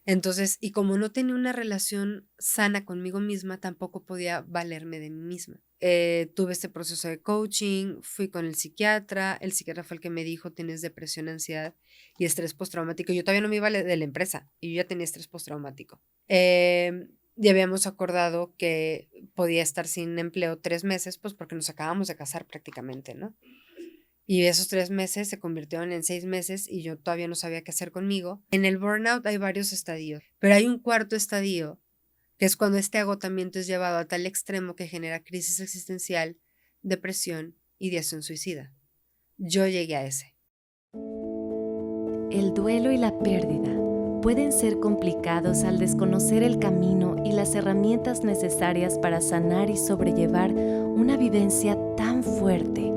Entonces, y como no tenía una relación sana conmigo misma, tampoco podía valerme de mí misma. Tuve este proceso de coaching, fui con el psiquiatra fue el que me dijo: "Tienes depresión, ansiedad y estrés postraumático". Yo todavía no me iba de la empresa y yo ya tenía estrés postraumático. Y habíamos acordado que podía estar sin empleo 3 meses, pues, porque nos acabamos de casar prácticamente, ¿no? Y esos 3 meses se convirtieron en 6 meses y yo todavía no sabía qué hacer conmigo. En el burnout hay varios estadios, pero hay un cuarto estadio, que es cuando este agotamiento es llevado a tal extremo que genera crisis existencial, depresión, ideación suicida. Yo llegué a ese. El duelo y la pérdida pueden ser complicados al desconocer el camino y las herramientas necesarias para sanar y sobrellevar una vivencia tan fuerte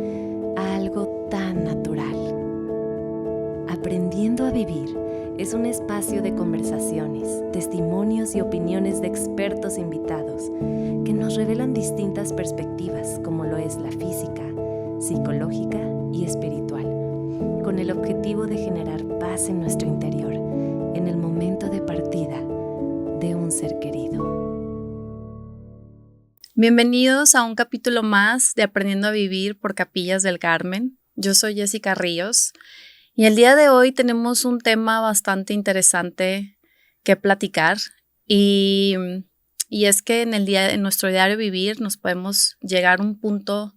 a algo tan natural. Aprendiendo a Vivir es un espacio de conversaciones, testimonios y opiniones de expertos invitados que nos revelan distintas perspectivas como lo es la física, psicológica y espiritual, con el objetivo de generar paz en nuestro interior en el momento de partida de un ser querido. Bienvenidos a un capítulo más de Aprendiendo a Vivir por Capillas del Carmen. Yo soy Jessica Ríos y el día de hoy tenemos un tema bastante interesante que platicar y, y es que en nuestro diario vivir nos podemos llegar a un punto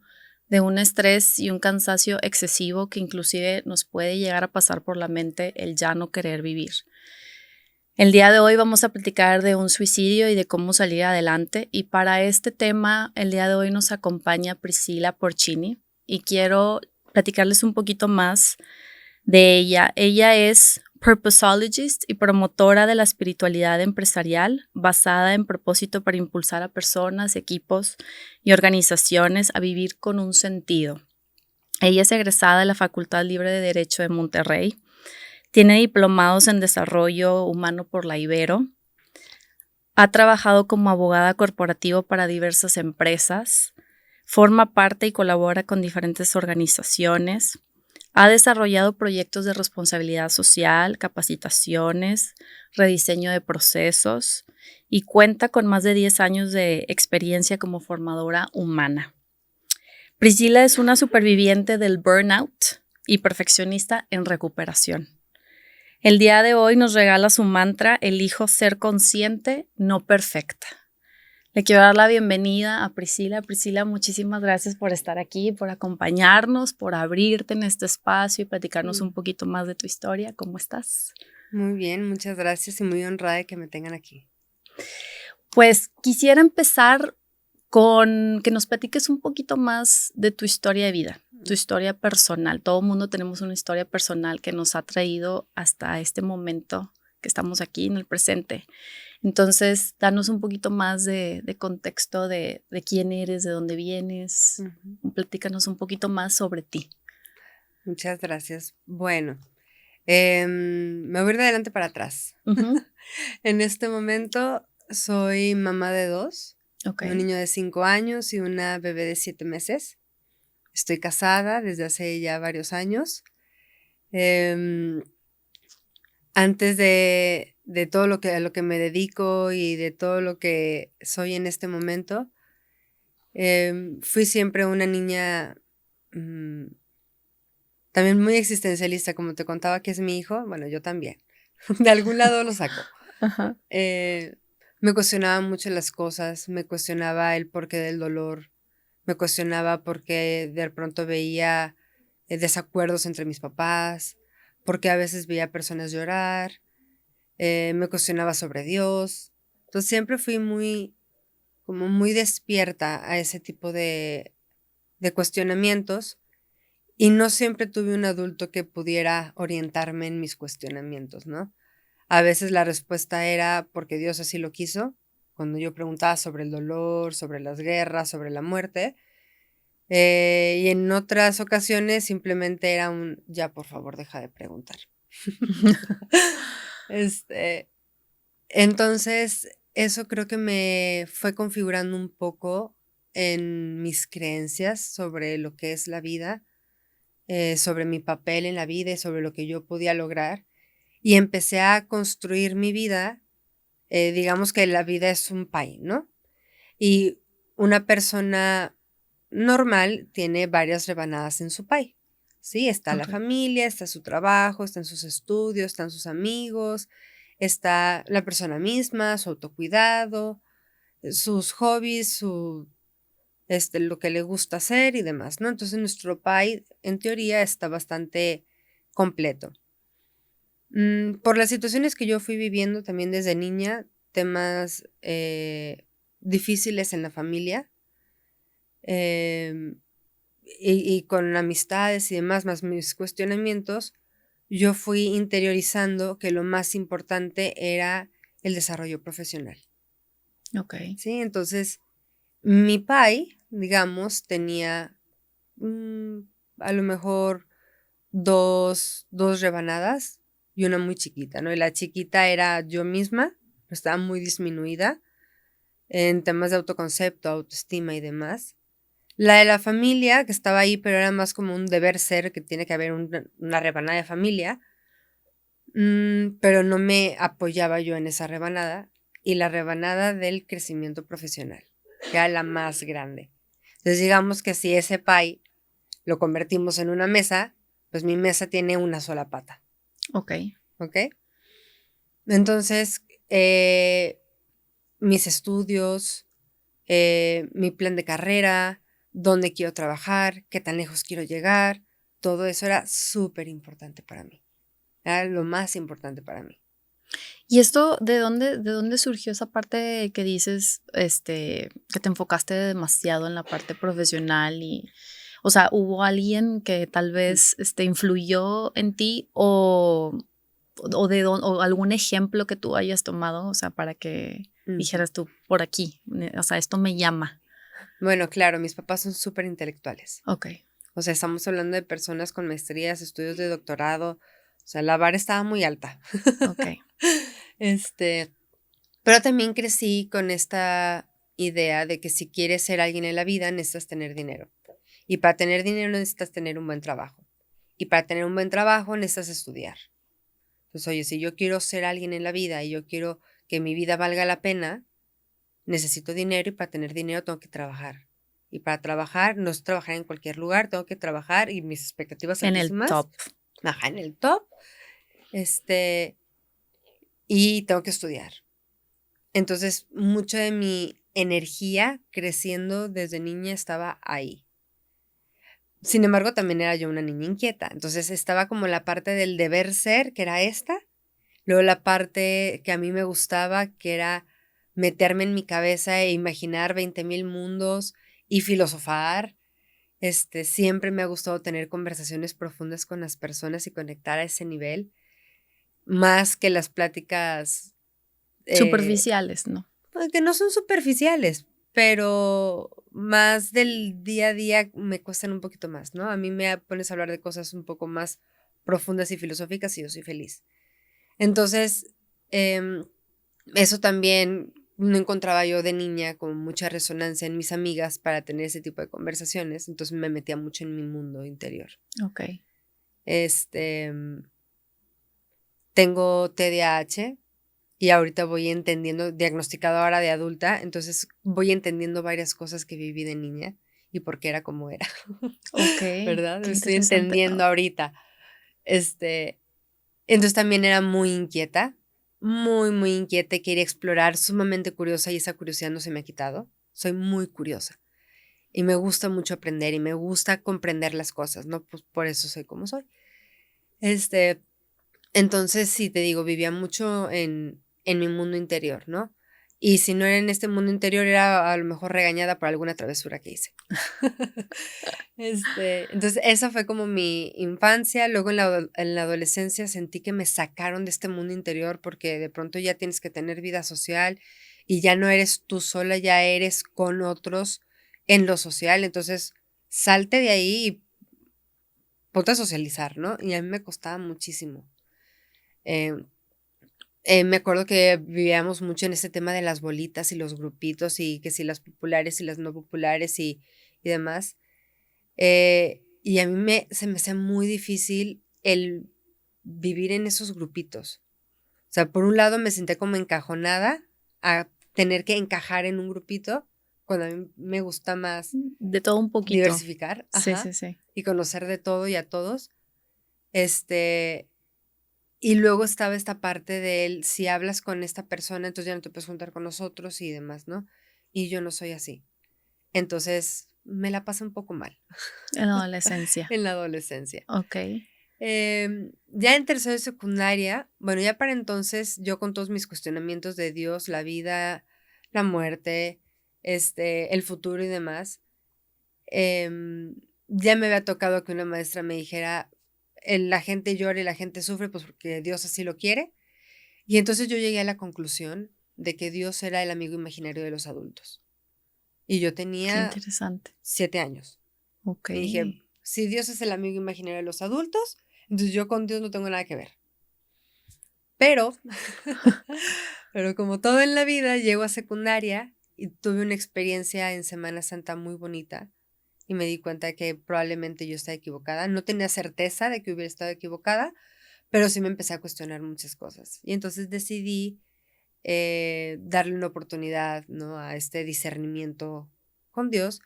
de un estrés y un cansancio excesivo que inclusive nos puede llegar a pasar por la mente el ya no querer vivir. El día de hoy vamos a platicar de un suicidio y de cómo salir adelante. Y para este tema, el día de hoy nos acompaña Priscila Porcini y quiero platicarles un poquito más de ella. Ella es Purposologist y promotora de la espiritualidad empresarial basada en propósito para impulsar a personas, equipos y organizaciones a vivir con un sentido. Ella es egresada de la Facultad Libre de Derecho de Monterrey. Tiene diplomados en desarrollo humano por la Ibero. Ha trabajado como abogada corporativa para diversas empresas. Forma parte y colabora con diferentes organizaciones. Ha desarrollado proyectos de responsabilidad social, capacitaciones, rediseño de procesos y cuenta con más de 10 años de experiencia como formadora humana. Priscila es una superviviente del burnout y perfeccionista en recuperación. El día de hoy nos regala su mantra: elijo ser consciente, no perfecta. Le quiero dar la bienvenida a Priscila. Priscila, muchísimas gracias por estar aquí, por acompañarnos, por abrirte en este espacio y platicarnos un poquito más de tu historia. ¿Cómo estás? Muy bien, muchas gracias y muy honrada de que me tengan aquí. Pues quisiera empezar con que nos platiques un poquito más de tu historia de vida, tu historia personal. Todo el mundo tenemos una historia personal que nos ha traído hasta este momento que estamos aquí en el presente. Entonces, danos un poquito más de contexto de quién eres, de dónde vienes. Platícanos un poquito más sobre ti. Muchas gracias. Bueno, me voy a ir de adelante para atrás. En este momento soy mamá de 2, Ok. un niño de 5 años y una bebé de 7 meses. Estoy casada desde hace ya varios años. Em, Antes de todo a lo que me dedico y de todo lo que soy en este momento, fui siempre una niña, mm, también muy existencialista, como te contaba que es mi hijo, bueno, yo también. De algún lado lo saco. Ajá. Me cuestionaba mucho las cosas, me cuestionaba el porqué del dolor, me cuestionaba por qué de pronto veía, desacuerdos entre mis papás, por qué a veces veía personas llorar, me cuestionaba sobre Dios. Entonces, siempre fui como muy despierta a ese tipo de cuestionamientos, y no siempre tuve un adulto que pudiera orientarme en mis cuestionamientos, ¿no? A veces la respuesta era porque Dios así lo quiso, cuando yo preguntaba sobre el dolor, sobre las guerras, sobre la muerte, y en otras ocasiones simplemente era un: "Ya, por favor, deja de preguntar". Este, entonces, eso creo que me fue configurando un poco en mis creencias sobre lo que es la vida, sobre mi papel en la vida y sobre lo que yo podía lograr. y empecé a construir mi vida. Digamos que la vida es un pie, ¿no? Y una persona normal tiene varias rebanadas en su pie. Sí, está la Ok. familia, está su trabajo, están sus estudios, están sus amigos, está la persona misma, su autocuidado, sus hobbies, lo que le gusta hacer y demás, ¿no? Entonces nuestro pie, en teoría, está bastante completo. Por las situaciones que yo fui viviendo también desde niña, temas difíciles en la familia, em, y con amistades y demás, más mis cuestionamientos, yo fui interiorizando que lo más importante era el desarrollo profesional, Ok. ¿sí? Entonces, mi pie, digamos, tenía mm, a lo mejor dos rebanadas y una muy chiquita, ¿no? Y la chiquita era yo misma, estaba muy disminuida en temas de autoconcepto, autoestima y demás. La de la familia, que estaba ahí, pero era más como un deber ser, que tiene que haber una rebanada de familia, pero no me apoyaba yo en esa rebanada. Y la rebanada del crecimiento profesional, que era la más grande. Entonces, digamos que si ese pie lo convertimos en una mesa, pues mi mesa tiene una sola pata, Ok. ¿ok? Entonces, mis estudios, mi plan de carrera, dónde quiero trabajar, qué tan lejos quiero llegar, todo eso era súper importante para mí. Era lo más importante para mí. ¿Y esto de dónde surgió esa parte que dices, que te enfocaste demasiado en la parte profesional y, o sea, hubo alguien que tal Mm, vez, influyó en ti o algún ejemplo que tú hayas tomado, o sea, para que ujú. dijeras tú por aquí, o sea, esto me llama? Bueno, claro, mis papás son súper intelectuales. Okey, O sea, estamos hablando de personas con maestrías, estudios de doctorado. O sea, la vara estaba muy alta. okey, Este, pero también crecí con esta idea de que si quieres ser alguien en la vida, necesitas tener dinero. Y para tener dinero necesitas tener un buen trabajo. Y para tener un buen trabajo necesitas estudiar. Entonces, oye, si yo quiero ser alguien en la vida y yo quiero que mi vida valga la pena, necesito dinero y para tener dinero tengo que trabajar. Y para trabajar, no es trabajar en cualquier lugar, tengo que trabajar y mis expectativas en el altísimas, top. ajá, en el top, este, y tengo que estudiar. Entonces, mucho de mi energía creciendo desde niña estaba ahí. Sin embargo, también era yo una niña inquieta. Entonces, estaba como la parte del deber ser, que era esta. Luego la parte que a mí me gustaba, que era meterme en mi cabeza e imaginar 20,000 mundos y filosofar. Siempre me ha gustado tener conversaciones profundas con las personas y conectar a ese nivel, más que las pláticas, eh, Superficiales, ¿no? pues, que no son superficiales, pero más del día a día me cuestan un poquito más, ¿no? A mí me pones a hablar de cosas un poco más profundas y filosóficas y yo soy feliz. Entonces, em, eso también no encontraba yo de niña como mucha resonancia en mis amigas para tener ese tipo de conversaciones, entonces me metía mucho en mi mundo interior. Okey, Este, tengo TDAH y ahorita voy entendiendo, diagnosticado ahora de adulta, entonces voy entendiendo varias cosas que viví de niña y por qué era como era, okey, ¿verdad? Lo qué estoy interesante. entendiendo ahorita. Este, entonces también era muy inquieta, muy, muy inquieta y quería explorar, sumamente curiosa y esa curiosidad no se me ha quitado. Soy muy curiosa y me gusta mucho aprender y me gusta comprender las cosas, ¿no? Pues por eso soy como soy. Este, entonces, sí, te digo, vivía mucho en mi mundo interior, ¿no? Y si no era en este mundo interior, era a lo mejor regañada por alguna travesura que hice. Entonces, esa fue como mi infancia. Luego en la adolescencia sentí que me sacaron de este mundo interior porque de pronto ya tienes que tener vida social y ya no eres tú sola, ya eres con otros en lo social. Entonces, salte de ahí y ponte a socializar, ¿no? Y a mí me costaba muchísimo. Eh, Me acuerdo que vivíamos mucho en este tema de las bolitas y los grupitos y que si las populares y las no populares y demás. Y a mí se me hacía muy difícil el vivir en esos grupitos. O sea, por un lado me senté como encajonada a tener que encajar en un grupito, cuando a mí me gusta más De todo un poquito. diversificar, Sí, ajá, sí, sí. y conocer de todo y a todos. Y luego estaba esta parte de si hablas con esta persona, entonces ya no te puedes juntar con nosotros y demás, ¿no? Y yo no soy así. Entonces me la pasé un poco mal En la adolescencia. en la adolescencia. Ok. Ya en tercero de secundaria, bueno, ya para entonces yo con todos mis cuestionamientos de Dios, la vida, la muerte, el futuro y demás, ya me había tocado que una maestra me dijera, la gente llora y la gente sufre pues porque Dios así lo quiere. Y entonces yo llegué a la conclusión de que Dios era el amigo imaginario de los adultos. Y yo Qué tenía interesante. 7 años. Ok. Y dije, si Dios es el amigo imaginario de los adultos, entonces yo con Dios no tengo nada que ver. Pero, pero como todo en la vida, llego a secundaria y tuve una experiencia en Semana Santa muy bonita y me di cuenta que probablemente yo estaba equivocada. No tenía certeza de que hubiera estado equivocada, pero sí me empecé a cuestionar muchas cosas. Y entonces decidí darle una oportunidad, ¿no? A este discernimiento con Dios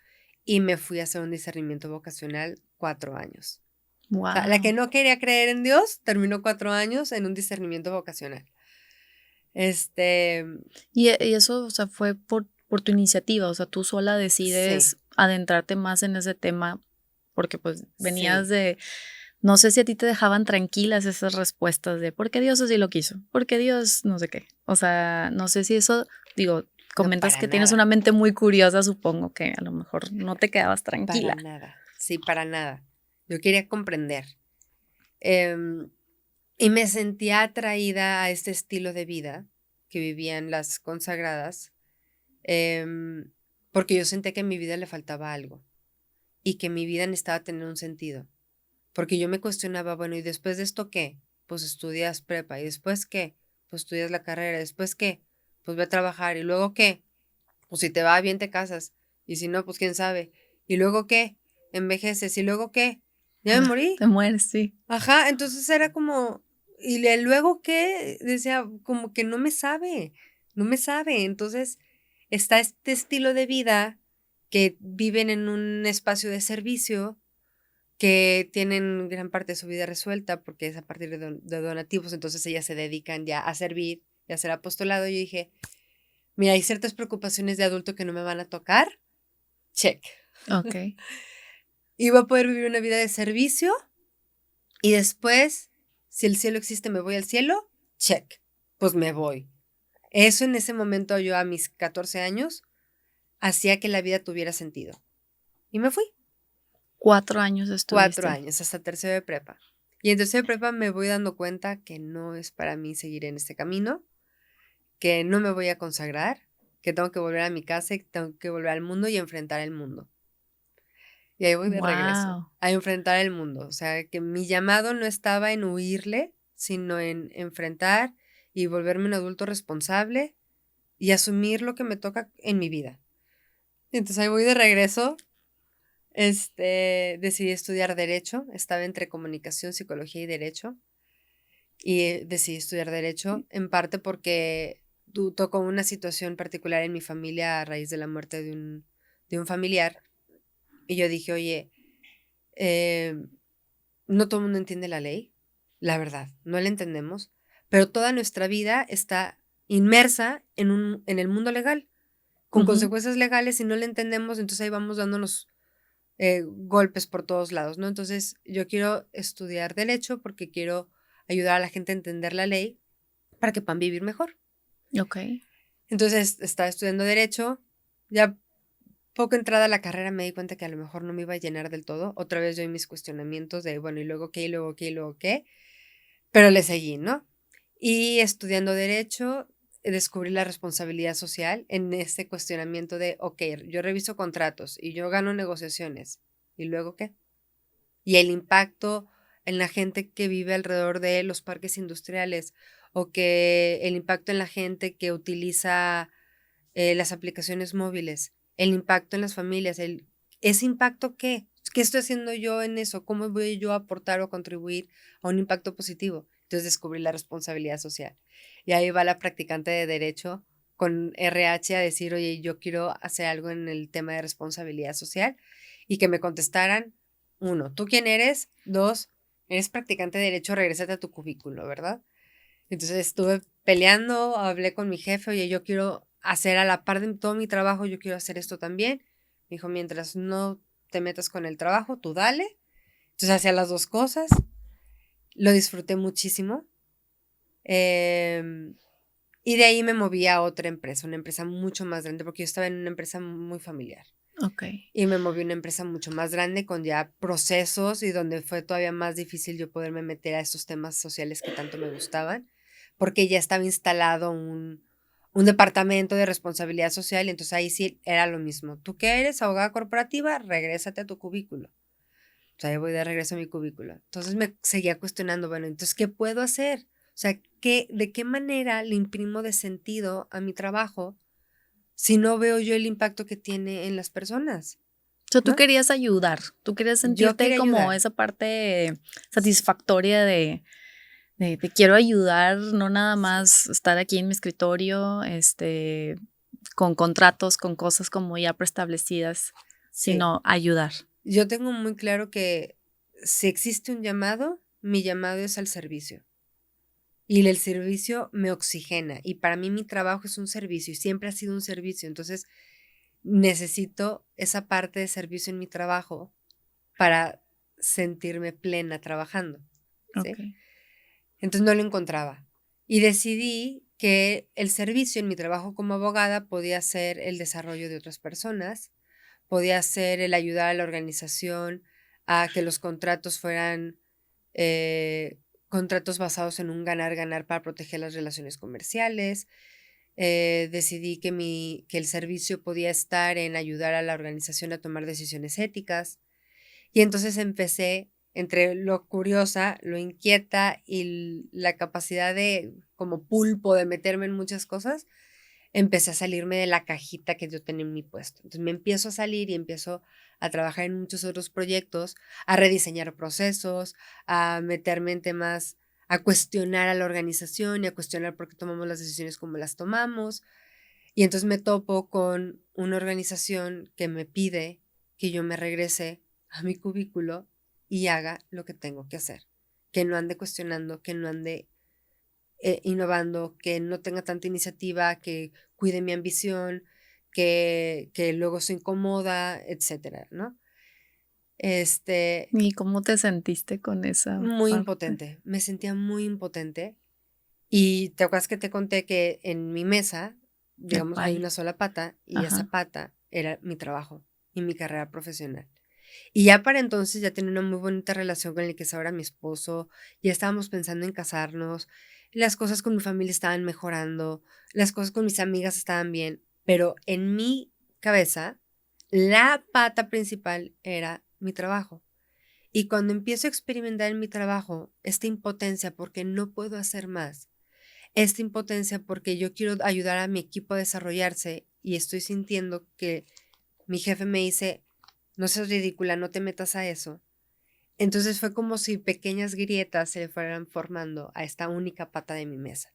y me fui a hacer un discernimiento vocacional 4 años. O sea, la que Wow. no quería creer en Dios terminó 4 años en un discernimiento vocacional. Este, Y eso, o sea, fue por tu iniciativa, o sea, tú sola sí, decides adentrarte más en ese tema porque pues venías sí, de, no sé si a ti te dejaban tranquilas esas respuestas de por qué Dios así lo quiso, porque Dios no sé qué. O sea, no sé si eso, digo, no, comentas para que tienes una nada, mente muy curiosa, supongo que a lo mejor no te quedabas para tranquila. nada, sí, para nada. Yo quería comprender. Em, y me sentía atraída a este estilo de vida que vivían las consagradas, em, porque yo sentía que en mi vida le faltaba algo y que mi vida necesitaba tener un sentido. Porque yo me cuestionaba, bueno, ¿y después de esto qué? Pues estudias prepa. ¿Y después qué? Pues estudias la carrera. ¿Después qué? Pues ve a trabajar. ¿Y luego qué? Pues si te va bien te casas. Y si no, pues quién sabe. ¿Y luego qué? Envejeces. ¿Y luego qué? Ya me morí. Te mueres, sí. Ajá, entonces era como, ¿y luego qué? Decía, como que no me sabe, no me sabe. Entonces está este estilo de vida que viven en un espacio de servicio, que tienen gran parte de su vida resuelta porque es a partir de donativos, entonces ellas se dedican ya a servir y a hacer apostolado. Y yo dije, mira, hay ciertas preocupaciones de adulto que no me van a tocar, check. Ok. Y voy a poder vivir una vida de servicio y después, si el cielo existe, me voy al cielo, check, pues me voy. Eso en ese momento yo a mis 14 años hacía que la vida tuviera sentido. Y me fui. 4 años 4 estuviste. años, hasta tercero de prepa. Y en tercero de prepa me voy dando cuenta que no es para mí seguir en este camino, que no me voy a consagrar, que tengo que volver a mi casa y que tengo que volver al mundo y enfrentar el mundo. Y ahí voy de regreso, Wow. a enfrentar el mundo. O sea, que mi llamado no estaba en huirle, sino en enfrentar y volverme un adulto responsable y asumir lo que me toca en mi vida. Y entonces ahí voy de regreso. Decidí estudiar Derecho. Estaba entre comunicación, psicología y Derecho. Y decidí estudiar Derecho en parte porque tocó una situación particular en mi familia a raíz de la muerte de un familiar. Y yo dije, oye, eh, no todo el mundo entiende la ley, la verdad, no la entendemos, pero toda nuestra vida está inmersa en el mundo legal, con Ujú. consecuencias legales y no la entendemos, entonces ahí vamos dándonos golpes por todos lados, ¿no? Entonces yo quiero estudiar derecho porque quiero ayudar a la gente a entender la ley para que puedan vivir mejor. Ok. Entonces estaba estudiando derecho, ya poco entrada a la carrera me di cuenta que a lo mejor no me iba a llenar del todo, otra vez yo y mis cuestionamientos de, bueno, ¿y luego qué? ¿Y luego qué? ¿Y luego qué? Pero le seguí, ¿no? Y estudiando derecho, descubrí la responsabilidad social en este cuestionamiento de, ok, yo reviso contratos y yo gano negociaciones. ¿Y luego qué? Y el impacto en la gente que vive alrededor de los parques industriales o que el impacto en la gente que utiliza las aplicaciones móviles, el impacto en las familias, ¿ese impacto qué? ¿Qué estoy haciendo yo en eso? ¿Cómo voy yo a aportar o contribuir a un impacto positivo? Entonces descubrí la responsabilidad social. Y ahí va la practicante de derecho con RH a decir, oye, yo quiero hacer algo en el tema de responsabilidad social, y que me contestaran, 1, ¿tú quién eres? 2, eres practicante de derecho, regrésate a tu cubículo, ¿verdad? Entonces estuve peleando, hablé con mi jefe, oye, yo quiero hacer a la par de todo mi trabajo, yo quiero hacer esto también. Me dijo, mientras no te metas con el trabajo, tú dale. Entonces hacía las dos cosas, lo disfruté muchísimo. Y de ahí me moví a otra empresa, una empresa mucho más grande, porque yo estaba en una empresa muy familiar. Ok. Y me moví a una empresa mucho más grande con ya procesos, y donde fue todavía más difícil yo poderme meter a estos temas sociales que tanto me gustaban, porque ya estaba instalado un departamento de responsabilidad social, y entonces ahí sí era lo mismo. ¿Tú qué eres? Abogada corporativa, regrésate a tu cubículo. O sea, yo voy de regreso a mi cubículo. Entonces me seguía cuestionando, bueno, entonces, ¿qué puedo hacer? O sea, ¿de qué manera le imprimo de sentido a mi trabajo si no veo yo el impacto que tiene en las personas? O sea, tú ¿No? querías ayudar, tú querías Yo sentirte quería como ayudar. esa parte satisfactoria de quiero ayudar, no nada Sí. más estar aquí en mi escritorio, con contratos, con cosas como ya preestablecidas, Sí. sino ayudar. Yo tengo muy claro que si existe un llamado, mi llamado es al servicio. Y el servicio me oxigena. Y para mí mi trabajo es un servicio y siempre ha sido un servicio. Entonces necesito esa parte de servicio en mi trabajo para sentirme plena trabajando, ¿sí? Ok. Entonces no lo encontraba. Y decidí que el servicio en mi trabajo como abogada podía ser el desarrollo de otras personas, podía ser el ayudar a la organización a que los contratos fueran contratos basados en un ganar-ganar para proteger las relaciones comerciales. Decidí que el servicio podía estar en ayudar a la organización a tomar decisiones éticas. Y entonces empecé, entre lo curiosa, lo inquieta y la capacidad de, como pulpo, de meterme en muchas cosas, empecé a salirme de la cajita que yo tenía en mi puesto. Entonces me empiezo a salir y empiezo a trabajar en muchos otros proyectos, a rediseñar procesos, a meterme en temas, a cuestionar a la organización y a cuestionar por qué tomamos las decisiones como las tomamos. Y entonces me topo con una organización que me pide que yo me regrese a mi cubículo y haga lo que tengo que hacer, que no ande cuestionando, que no ande innovando, que no tenga tanta iniciativa, que cuide mi ambición, que luego se incomoda, etcétera, ¿no? ¿Y cómo te sentiste con esa Muy parte? impotente, me sentía muy impotente. Y te acuerdas que te conté que en mi mesa, El digamos, hay pie. una sola pata, y esa Ajá. pata era mi trabajo y mi carrera profesional. Y ya para entonces ya tenía una muy bonita relación con el que es ahora mi esposo, ya estábamos pensando en casarnos, las cosas con mi familia estaban mejorando, las cosas con mis amigas estaban bien, pero en mi cabeza la pata principal era mi trabajo. Y cuando empiezo a experimentar en mi trabajo esta impotencia porque no puedo hacer más, esta impotencia porque yo quiero ayudar a mi equipo a desarrollarse, y estoy sintiendo que mi jefe me dice, no seas ridícula, no te metas a eso. Entonces fue como si pequeñas grietas se le fueran formando a esta única pata de mi mesa,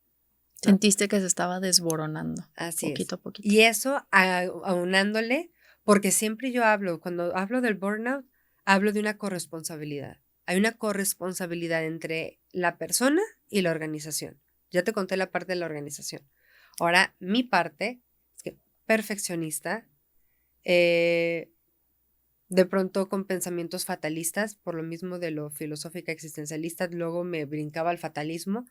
¿no? Sentiste que se estaba desboronando Así es. poquito a poquito. Y eso aunándole, porque siempre yo cuando hablo del burnout, hablo de una corresponsabilidad. Hay una corresponsabilidad entre la persona y la organización. Ya te conté la parte de la organización. Ahora, mi parte es que perfeccionista, de pronto con pensamientos fatalistas, por lo mismo de lo filosófica existencialista, luego me brincaba al fatalismo.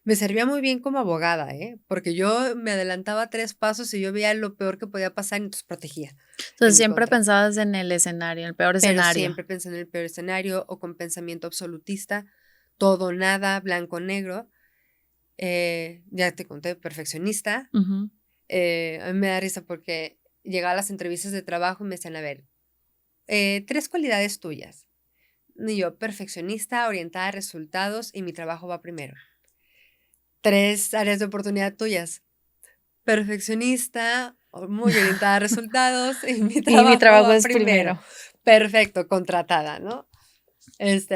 Me servía muy bien como abogada, porque yo me adelantaba 3 pasos y yo veía lo peor que podía pasar y entonces protegía en Entonces mi siempre contra. pensabas en el escenario, el peor Pero escenario. siempre pensé en el peor escenario, o con pensamiento absolutista, todo, nada, blanco, negro. Ya te conté, perfeccionista. Ujú. A mí me da risa porque llegaba a las entrevistas de trabajo y me decían, a ver, 3 cualidades tuyas. Y yo, perfeccionista, orientada a resultados, y mi trabajo va primero. 3 áreas de oportunidad tuyas. Perfeccionista, muy orientada a resultados, y mi Y mi trabajo trabajo va es primero. primero. Perfecto, contratada, ¿no?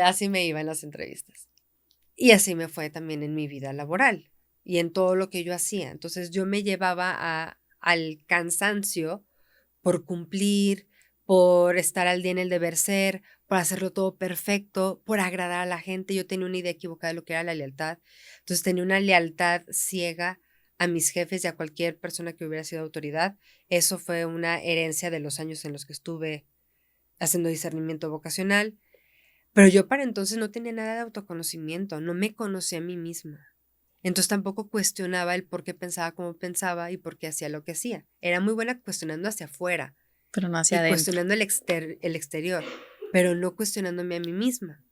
Así me iba en las entrevistas. Y así me fue también en mi vida laboral y en todo lo que yo hacía. Entonces yo me llevaba al cansancio por cumplir, por estar al día en el deber ser, por hacerlo todo perfecto, por agradar a la gente. Yo tenía una idea equivocada de lo que era la lealtad. Entonces tenía una lealtad ciega a mis jefes y a cualquier persona que hubiera sido autoridad. Eso fue una herencia de los años en los que estuve haciendo discernimiento vocacional. Pero yo para entonces no tenía nada de autoconocimiento, no me conocía a mí misma. Entonces tampoco cuestionaba el por qué pensaba como pensaba y por qué hacía lo que hacía. Era muy buena cuestionando hacia afuera Pero no hacia y adentro. cuestionando el exterior, pero no cuestionándome a mí misma.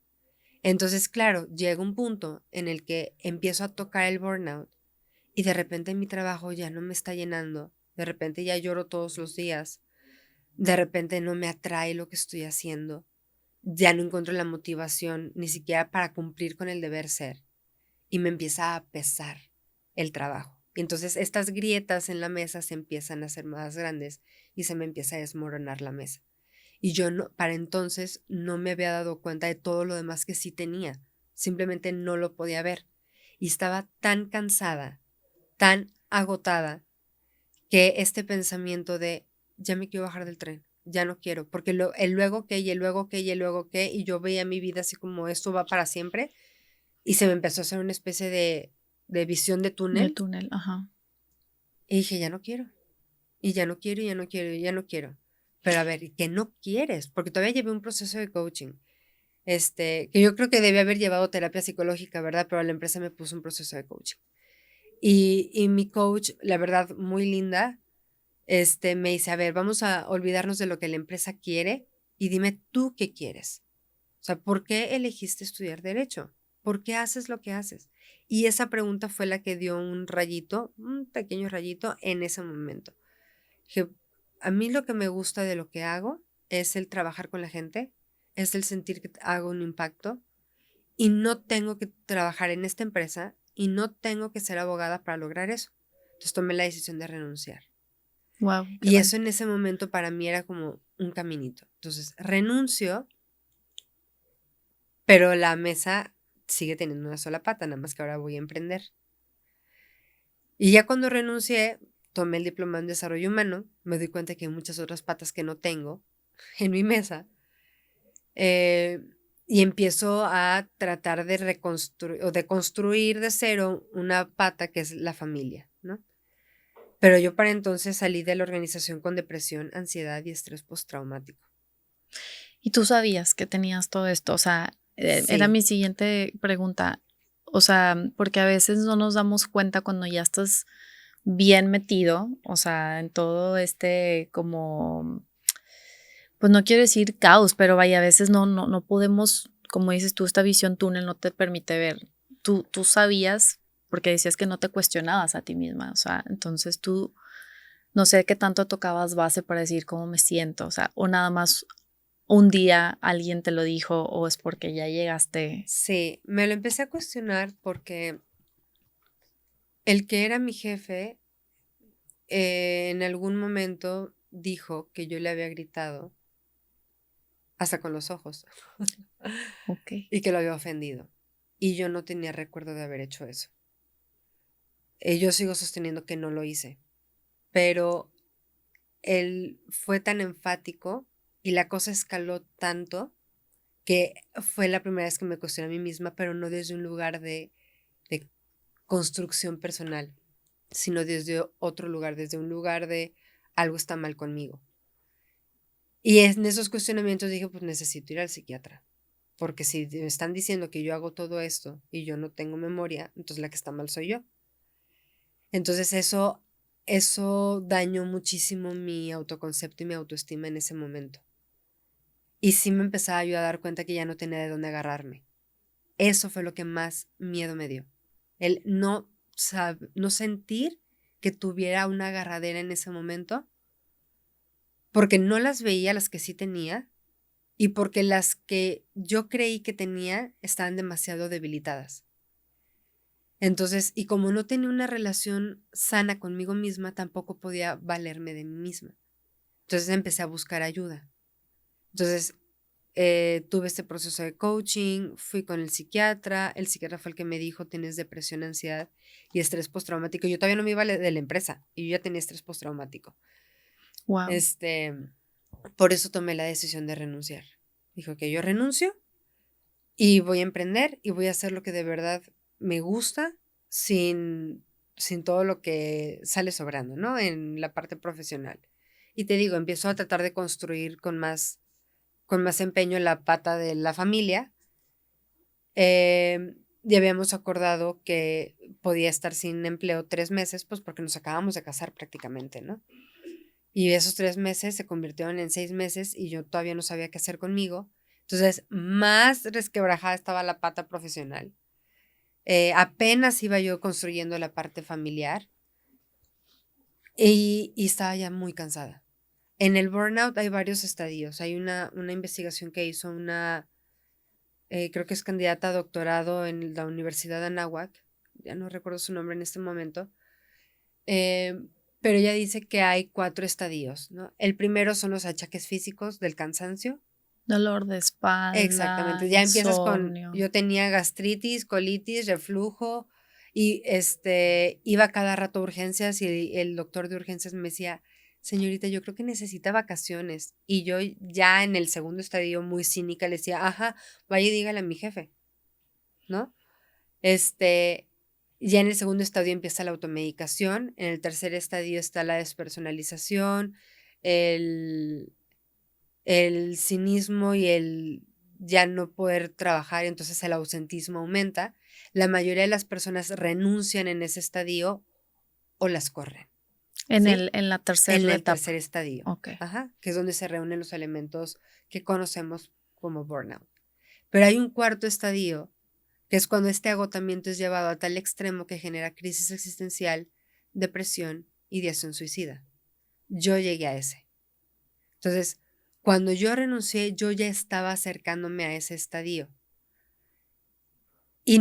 Entonces, claro, llega un punto en el que empiezo a tocar el burnout y de repente mi trabajo ya no me está llenando, de repente ya lloro todos los días, de repente no me atrae lo que estoy haciendo, ya no encuentro la motivación ni siquiera para cumplir con el deber ser y me empieza a pesar el trabajo. Y entonces estas grietas en la mesa se empiezan a hacer más grandes y se me empieza a desmoronar la mesa. Y yo no, para entonces no me había dado cuenta de todo lo demás que sí tenía. Simplemente no lo podía ver. Y estaba tan cansada, tan agotada, que este pensamiento de ya me quiero bajar del tren, ya no quiero, porque el luego qué y el luego qué y el luego qué, y yo veía mi vida así como esto va para siempre, y se me empezó a hacer una especie de visión de De túnel, túnel, ajá. y dije, ya no quiero, y ya no quiero, y ya no quiero, y ya no quiero. Pero a ver, ¿y qué no quieres? Porque todavía llevé un proceso de coaching, que yo creo que debía haber llevado terapia psicológica, ¿verdad? Pero la empresa me puso un proceso de coaching. Y mi coach, la verdad, muy linda, me dice, a ver, vamos a olvidarnos de lo que la empresa quiere y dime tú qué quieres. O sea, ¿por qué elegiste estudiar derecho? ¿Por qué haces lo que haces? Y esa pregunta fue la que dio un rayito, un pequeño rayito en ese momento. Dije, a mí lo que me gusta de lo que hago es el trabajar con la gente, es el sentir que hago un impacto y no tengo que trabajar en esta empresa y no tengo que ser abogada para lograr eso. Entonces tomé la decisión de renunciar. Wow, qué Y eso valiente. en ese momento para mí era como un caminito. Entonces renuncio, pero la mesa sigue teniendo una sola pata, nada más que ahora voy a emprender. Y ya cuando renuncié, tomé el diploma en desarrollo humano, me doy cuenta que hay muchas otras patas que no tengo en mi mesa. eh, y empiezo a tratar de reconstruir o de construir de cero una pata que es la familia, ¿no? Pero yo para entonces salí de la organización con depresión, ansiedad y estrés postraumático. ¿Y tú sabías que tenías todo esto? O sea, era Sí, mi siguiente pregunta. O sea, porque a veces no nos damos cuenta cuando ya estás bien metido, o sea, en todo este como, pues no quiero decir caos, pero vaya, a veces no podemos, como dices tú, esta visión túnel no te permite ver. Tú sabías, porque decías que no te cuestionabas a ti misma, o sea, entonces tú no sé qué tanto tocabas base para decir cómo me siento, o sea, o nada más un día alguien te lo dijo o es porque ya llegaste. sí, me lo empecé a cuestionar porque el que era mi jefe en algún momento dijo que yo le había gritado hasta con los ojos Ok. y que lo había ofendido. Y yo no tenía recuerdo de haber hecho eso. Yo sigo sosteniendo que no lo hice, pero él fue tan enfático y la cosa escaló tanto que fue la primera vez que me cuestioné a mí misma, pero no desde un lugar de construcción personal, sino desde otro lugar, desde un lugar de algo está mal conmigo. Y en esos cuestionamientos dije, pues necesito ir al psiquiatra, porque si me están diciendo que yo hago todo esto y yo no tengo memoria, entonces la que está mal soy yo. Entonces eso dañó muchísimo mi autoconcepto y mi autoestima en ese momento. Y sí me empezaba yo a dar cuenta que ya no tenía de dónde agarrarme. Eso fue lo que más miedo me dio. El no sentir que tuviera una agarradera en ese momento, porque no las veía las que sí tenía y porque las que yo creí que tenía estaban demasiado debilitadas. Entonces, y como no tenía una relación sana conmigo misma, tampoco podía valerme de mí misma. Entonces empecé a buscar ayuda. Entonces, tuve este proceso de coaching, fui con el psiquiatra fue el que me dijo, tienes depresión, ansiedad y estrés postraumático. Yo todavía no me iba de la empresa y yo ya tenía estrés postraumático. Wow. Por eso tomé la decisión de renunciar. Dijo que yo renuncio y voy a emprender y voy a hacer lo que de verdad me gusta sin todo lo que sale sobrando, ¿no? En la parte profesional. Y te digo, empiezo a tratar de construir con más empeño la pata de la familia. Ya habíamos acordado que podía estar sin empleo 3 meses, pues porque nos acabamos de casar prácticamente, ¿no? Y esos 3 meses se convirtieron en 6 meses y yo todavía no sabía qué hacer conmigo. Entonces, más resquebrajada estaba la pata profesional. Apenas iba yo construyendo la parte familiar y estaba ya muy cansada. En el burnout hay varios estadios. Hay una investigación que hizo creo que es candidata a doctorado en la Universidad de Anáhuac, ya no recuerdo su nombre en este momento, pero ella dice que hay 4 estadios, ¿no? El primero son los achaques físicos del cansancio. Dolor de espalda, Exactamente, ya empiezas con, insomnio. yo tenía gastritis, colitis, reflujo y iba cada rato a urgencias y el doctor de urgencias me decía, señorita, yo creo que necesita vacaciones. Y yo ya en el segundo estadio muy cínica le decía, ajá, vaya y dígale a mi jefe, ¿no? Ya en el segundo estadio empieza la automedicación, en el tercer estadio está la despersonalización, el cinismo y el ya no poder trabajar, entonces el ausentismo aumenta. La mayoría de las personas renuncian en ese estadio o las corren. En ¿sí? la tercera En el etapa. tercer estadio. Okay. Ajá, que es donde se reúnen los elementos que conocemos como burnout. Pero hay un cuarto estadio, que es cuando este agotamiento es llevado a tal extremo que genera crisis existencial, depresión, ideación suicida. Yo llegué a ese. Entonces, cuando yo renuncié, yo ya estaba acercándome a ese estadio. Y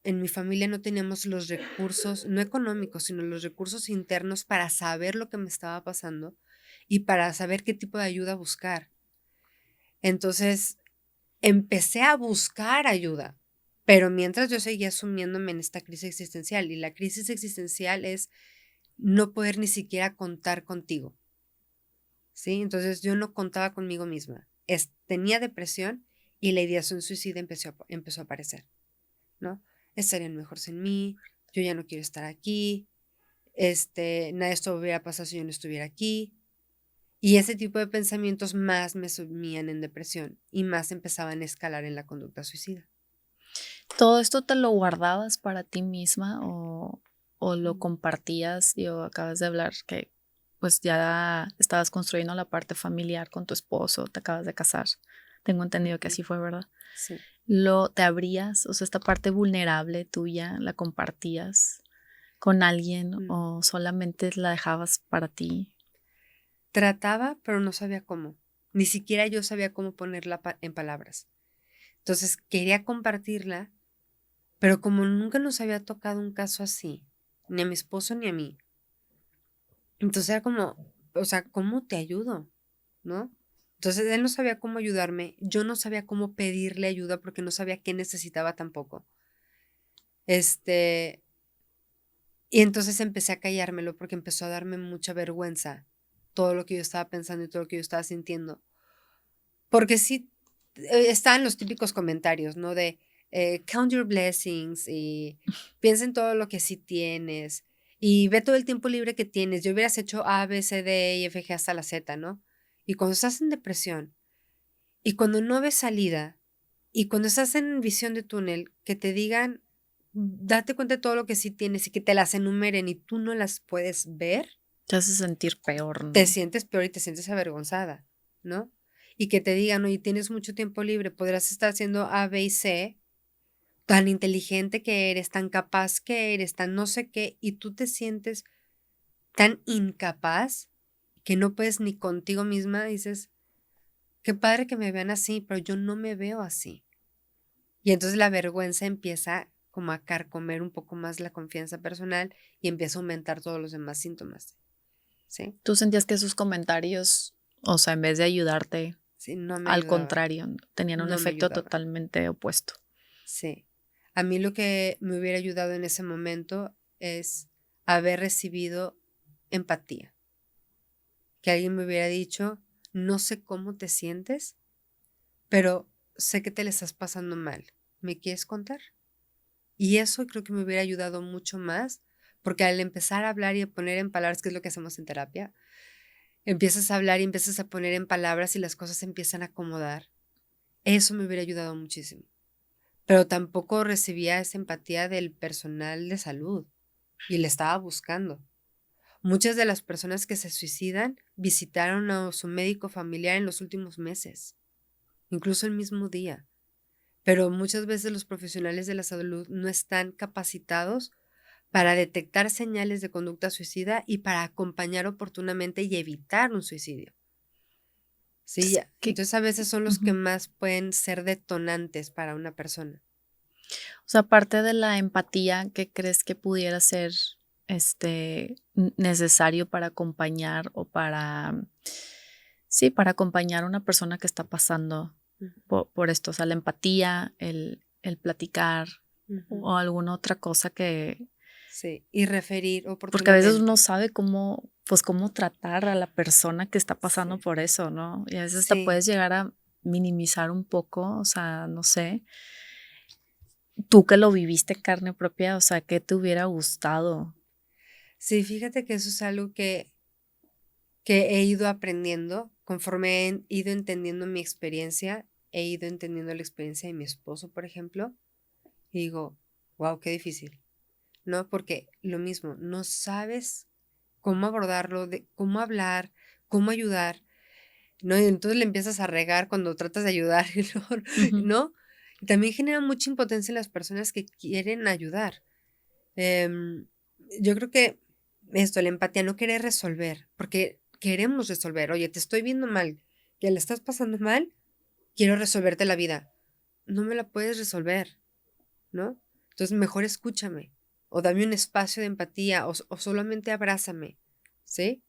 en mi familia no teníamos los recursos, no económicos, sino los recursos internos para saber lo que me estaba pasando y para saber qué tipo de ayuda buscar. Entonces, empecé a buscar ayuda, pero mientras yo seguía sumiéndome en esta crisis existencial. Y la crisis existencial es no poder ni siquiera contar contigo. ¿Sí? Entonces yo no contaba conmigo misma. Tenía depresión y la ideación suicida empezó a aparecer, ¿no? Estarían mejor sin mí, yo ya no quiero estar aquí, nada de esto hubiera pasado si yo no estuviera aquí. Y ese tipo de pensamientos más me sumían en depresión y más empezaban a escalar en la conducta suicida. ¿Todo esto te lo guardabas para ti misma o lo compartías? Digo, acabas de hablar que pues ya estabas construyendo la parte familiar con tu esposo, te acabas de casar. Tengo entendido que así fue, ¿verdad? Sí. ¿Te abrías? O sea, esta parte vulnerable tuya, ¿la compartías con alguien o solamente la dejabas para ti? Trataba, pero no sabía cómo. Ni siquiera yo sabía cómo ponerla en palabras. Entonces quería compartirla, pero como nunca nos había tocado un caso así, ni a mi esposo ni a mí, entonces era como, o sea, ¿cómo te ayudo? ¿No? Entonces él no sabía cómo ayudarme, yo no sabía cómo pedirle ayuda porque no sabía qué necesitaba tampoco. Y entonces empecé a callármelo porque empezó a darme mucha vergüenza todo lo que yo estaba pensando y todo lo que yo estaba sintiendo. Porque sí, estaban los típicos comentarios, ¿no? De count your blessings y piensa en todo lo que sí tienes y ve todo el tiempo libre que tienes. Yo hubieras hecho A, B, C, D, E y F, G hasta la Z, ¿no? Y cuando estás en depresión y cuando no ves salida y cuando estás en visión de túnel, que te digan, date cuenta de todo lo que sí tienes y que te las enumeren y tú no las puedes ver, Te hace sentir peor, ¿no? te sientes peor y te sientes avergonzada, ¿no? Y que te digan, oye, tienes mucho tiempo libre, podrás estar haciendo A, B y C, tan inteligente que eres, tan capaz que eres, tan no sé qué, y tú te sientes tan incapaz que no puedes ni contigo misma, dices, qué padre que me vean así, pero yo no me veo así. Y entonces la vergüenza empieza como a carcomer un poco más la confianza personal y empieza a aumentar todos los demás síntomas. ¿Sí? ¿Tú sentías que esos comentarios, o sea, en vez de ayudarte, Sí, no me Al ayudaba, contrario, tenían un no me efecto ayudaba. totalmente opuesto. Sí. A mí lo que me hubiera ayudado en ese momento es haber recibido empatía. Que alguien me hubiera dicho, no sé cómo te sientes, pero sé que te le estás pasando mal. ¿Me quieres contar? Y eso creo que me hubiera ayudado mucho más, porque al empezar a hablar y a poner en palabras, que es lo que hacemos en terapia, empiezas a hablar y empiezas a poner en palabras y las cosas se empiezan a acomodar. Eso me hubiera ayudado muchísimo. Pero tampoco recibía esa empatía del personal de salud y le estaba buscando. Muchas de las personas que se suicidan visitaron a su médico familiar en los últimos meses, incluso el mismo día. Pero muchas veces los profesionales de la salud no están capacitados para detectar señales de conducta suicida y para acompañar oportunamente y evitar un suicidio. Sí, Es que, entonces a veces son los que ujú. más pueden ser detonantes para una persona. O sea, aparte de la empatía, ¿qué crees que pudiera ser necesario para acompañar o para, sí, para acompañar a una persona que está pasando Ujú, por esto? O sea, la empatía, el platicar ujú. o alguna otra cosa que, Sí, y referir porque a veces uno oportunamente. sabe cómo, pues cómo tratar a la persona que está pasando Sí, por eso, ¿no? Y a veces te sí. puedes llegar a minimizar un poco, o sea, no sé. Tú que lo viviste en carne propia, o sea, ¿qué te hubiera gustado? Sí, fíjate que eso es algo que he ido aprendiendo conforme he ido entendiendo mi experiencia, he ido entendiendo la experiencia de mi esposo, por ejemplo, y digo, wow, qué difícil, ¿no? Porque lo mismo, no sabes cómo abordarlo, de cómo hablar, cómo ayudar, ¿no? Y entonces le empiezas a regar cuando tratas de ayudar, Ujú. ¿no? Y también genera mucha impotencia en las personas que quieren ayudar. Em, yo creo que esto, la empatía, no querer resolver, porque queremos resolver. Oye, te estoy viendo mal, que le estás pasando mal, quiero resolverte la vida. No me la puedes resolver, ¿no? Entonces, mejor escúchame, o dame un espacio de empatía, o solamente abrázame, ¿sí?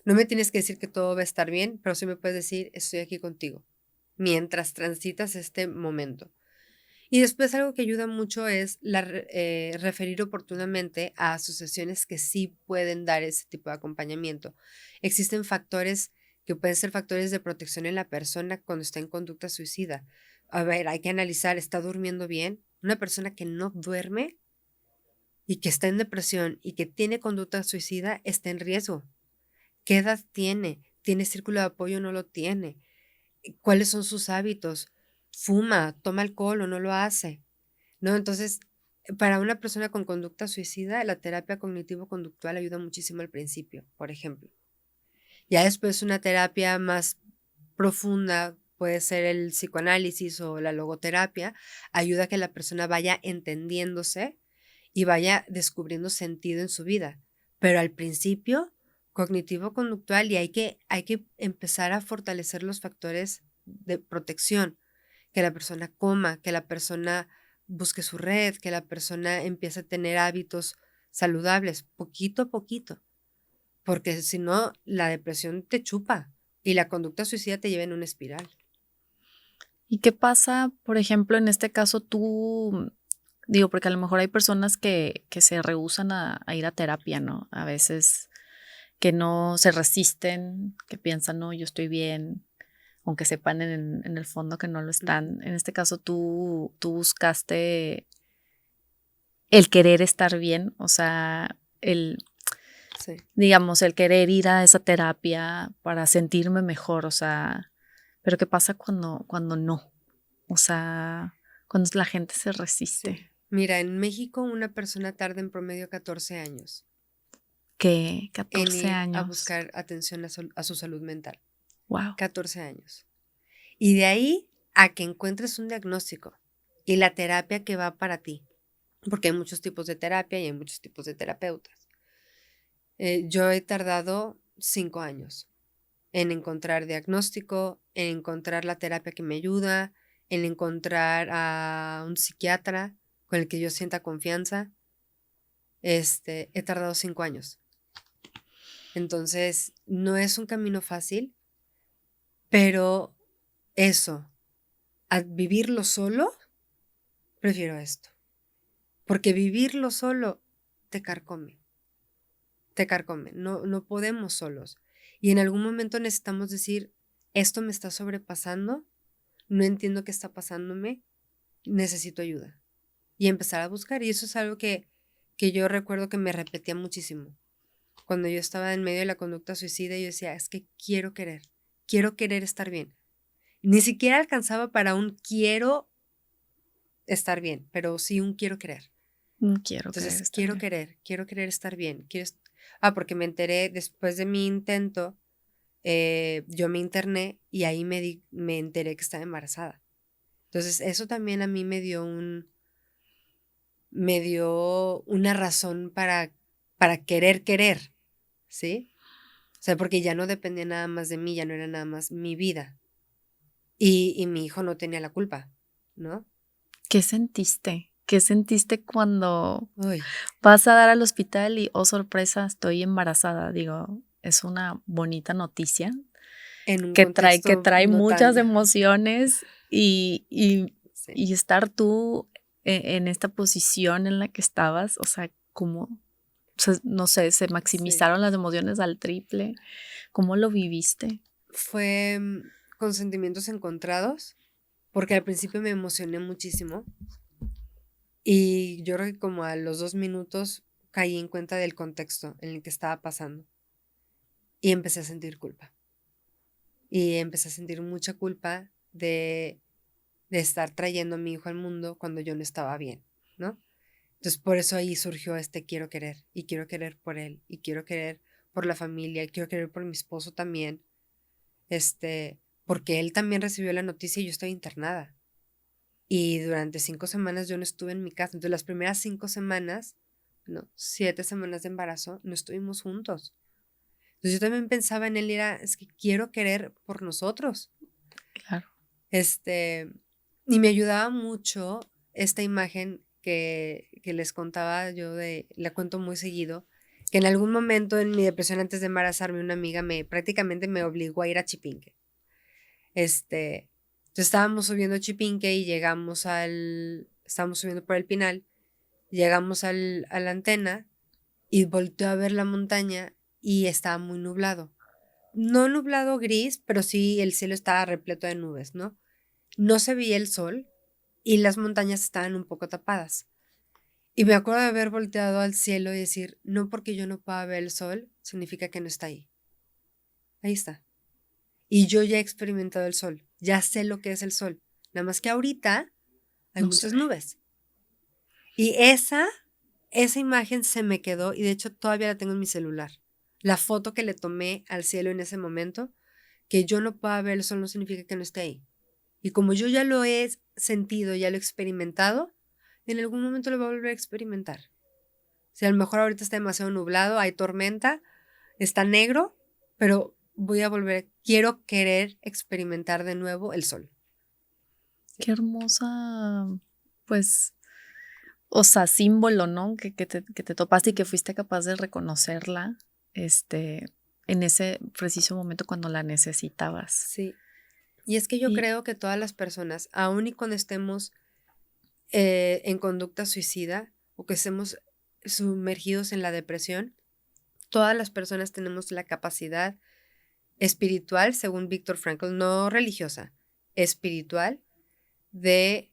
No me tienes que decir que todo va a estar bien, pero sí me puedes decir, estoy aquí contigo, mientras transitas este momento. Y después algo que ayuda mucho es referir oportunamente a asociaciones que sí pueden dar ese tipo de acompañamiento. Existen factores que pueden ser factores de protección en la persona cuando está en conducta suicida. A ver, hay que analizar, ¿está durmiendo bien? Una persona que no duerme y que está en depresión y que tiene conducta suicida está en riesgo. ¿Qué edad tiene? ¿Tiene círculo de apoyo o no lo tiene? ¿Cuáles son sus hábitos? ¿Fuma? ¿Toma alcohol o no lo hace? ¿No? Entonces, para una persona con conducta suicida, la terapia cognitivo-conductual ayuda muchísimo al principio, por ejemplo. Ya después una terapia más profunda, puede ser el psicoanálisis o la logoterapia, ayuda a que la persona vaya entendiéndose y vaya descubriendo sentido en su vida. Pero al principio, cognitivo-conductual, y hay que empezar a fortalecer los factores de protección, que la persona coma, que la persona busque su red, que la persona empiece a tener hábitos saludables, poquito a poquito, porque si no, la depresión te chupa y la conducta suicida te lleva en una espiral. ¿Y qué pasa, por ejemplo, en este caso tú? Digo, porque a lo mejor hay personas que se rehúsan a ir a terapia, ¿no? A veces que no se resisten, que piensan, no, yo estoy bien, aunque sepan en el fondo que no lo Ujú. están. En este caso, tú buscaste el querer estar bien, o sea, Sí. digamos, el querer ir a esa terapia para sentirme mejor, o sea, pero ¿qué pasa cuando no? O sea, cuando la gente se Sí. resiste. Mira, en México una persona tarda en promedio 14 años Que en 14 ir a años. buscar atención a su salud mental. Wow. 14 años. Y de ahí a que encuentres un diagnóstico y la terapia que va para ti, porque hay muchos tipos de terapia y hay muchos tipos de terapeutas. Yo he tardado 5 años en encontrar diagnóstico, en encontrar la terapia que me ayuda, en encontrar a un psiquiatra con el que yo sienta confianza. He tardado 5 años. Entonces, no es un camino fácil, pero eso a vivirlo solo, prefiero esto. Porque vivirlo solo te carcome. No podemos solos. Y en algún momento necesitamos decir, esto me está sobrepasando, no entiendo qué está pasándome, necesito ayuda. Y empezar a buscar. Y eso es algo que yo recuerdo que me repetía muchísimo. Cuando yo estaba en medio de la conducta suicida, yo decía, es que quiero querer estar bien. Ni siquiera alcanzaba para un quiero estar bien, pero sí un quiero querer. Quiero querer Entonces, estar bien. quiero querer estar bien. Porque me enteré después de mi intento, yo me interné y ahí me enteré que estaba embarazada. Entonces, eso también a mí me dio una razón para querer, ¿sí? O sea, porque ya no dependía nada más de mí, ya no era nada más mi vida. Y mi hijo no tenía la culpa, ¿no? ¿Qué sentiste? ¿Qué sentiste cuando Uy, vas a dar al hospital y, oh sorpresa, estoy embarazada? Digo, es una bonita noticia en un que contexto trae no muchas tan, emociones sí, y estar tú en esta posición en la que estabas, o sea, como, no sé, se sí. maximizaron las emociones al triple. ¿Cómo lo viviste? Fue con sentimientos encontrados, porque al principio me emocioné muchísimo y yo creo que como a los 2 minutos caí en cuenta del contexto en el que estaba pasando y empecé a sentir culpa. Y empecé a sentir mucha culpa de estar trayendo a mi hijo al mundo cuando yo no estaba bien, ¿no? Entonces por eso ahí surgió este quiero querer y quiero querer por él y quiero querer por la familia y quiero querer por mi esposo también, porque él también recibió la noticia y yo estoy internada. Y durante 5 semanas yo no estuve en mi casa. Entonces las primeras 5 semanas, no, 7 semanas de embarazo, no estuvimos juntos. Entonces yo también pensaba en él y es que quiero querer por nosotros. Claro. Y me ayudaba mucho esta imagen que les contaba yo, la cuento muy seguido, que en algún momento en mi depresión antes de embarazarme, una amiga prácticamente me obligó a ir a Chipinque. Entonces estábamos subiendo Chipinque y estábamos subiendo por el Pinal, llegamos a la antena y volteé a ver la montaña y estaba muy nublado. No nublado gris, pero sí el cielo estaba repleto de nubes, ¿no? No se veía el sol y las montañas estaban un poco tapadas. Y me acuerdo de haber volteado al cielo y decir, no porque yo no pueda ver el sol, significa que no está ahí. Ahí está. Y yo ya he experimentado el sol, ya sé lo que es el sol. Nada más que ahorita hay No se muchas ve. nubes. Y esa imagen se me quedó y de hecho todavía la tengo en mi celular. La foto que le tomé al cielo en ese momento, que yo no pueda ver el sol no significa que no esté ahí. Y como yo ya lo he sentido, ya lo he experimentado, en algún momento lo voy a volver a experimentar. Si a lo mejor ahorita está demasiado nublado, hay tormenta, está negro, pero quiero querer experimentar de nuevo el sol. Qué hermosa, pues, o sea, símbolo, ¿no? Que te topaste y que fuiste capaz de reconocerla, en ese preciso momento cuando la necesitabas. Sí. Y es que yo Y creo que todas las personas, aun y cuando estemos en conducta suicida o que estemos sumergidos en la depresión, todas las personas tenemos la capacidad espiritual, según Viktor Frankl, no religiosa, espiritual, de